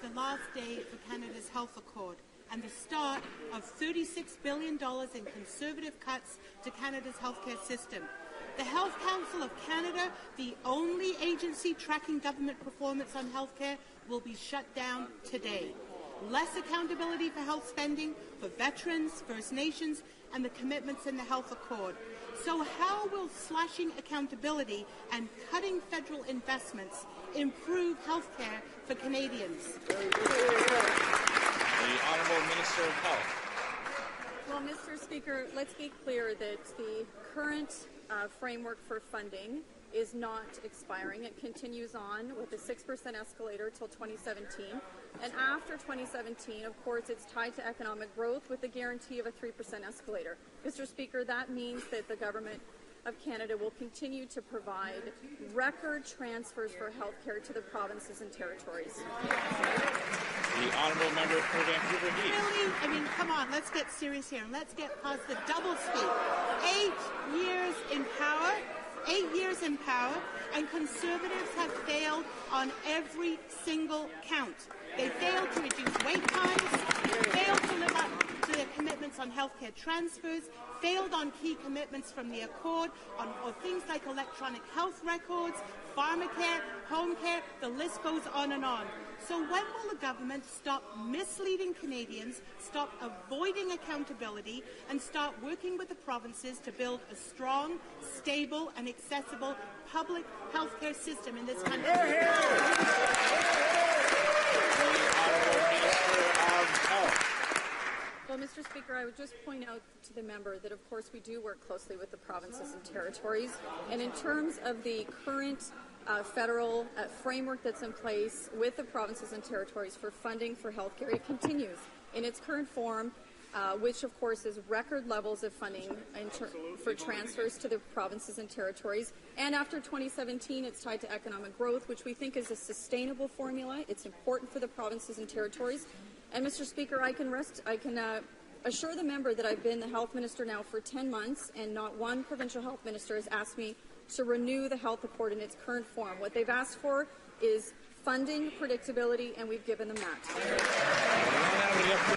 the last day for Canada's Health Accord and the start of $36 billion in conservative cuts to Canada's healthcare system. The Health Council of Canada, the only agency tracking government performance on healthcare, will be shut down today. Less accountability for health spending for veterans, First Nations, and the commitments in the Health Accord. So how will slashing accountability and cutting federal investments improve healthcare for Canadians? The Honourable Minister of Health. Well, Mr. Speaker, let's be clear that the current framework for funding is not expiring. It continues on with a 6% escalator till 2017. And after 2017, of course, it's tied to economic growth with the guarantee of a 3% escalator. Mr. Speaker, that means that the Government of Canada will continue to provide record transfers for health care to the provinces and territories. The Honourable Member for Vancouver East. Really? I mean, come on, let's get serious here and let's get past the doublespeak. 8 years in power. 8 years in power, and Conservatives have failed on every single count. They failed to reduce wait times, failed to live up to their commitments on healthcare transfers, failed on key commitments from the Accord on things like electronic health records, pharmacare, home care, the list goes on and on. So when will the government stop misleading Canadians, stop avoiding accountability, and start working with the provinces to build a strong, stable, and accessible public healthcare system in this country? The Honourable Minister of Health. Well, Mr. Speaker, I would just point out to the member that, of course, we do work closely with the provinces and territories. And in terms of the current federal framework that's in place with the provinces and territories for funding for healthcare, it continues in its current form, which, of course, is record levels of funding for transfers to the provinces and territories. And after 2017, it's tied to economic growth, which we think is a sustainable formula. It's important for the provinces and territories. And, Mr. Speaker, I can assure the member that I've been the health minister now for 10 months, and not one provincial health minister has asked me to renew the health accord in its current form. What they've asked for is funding predictability, and we've given them that.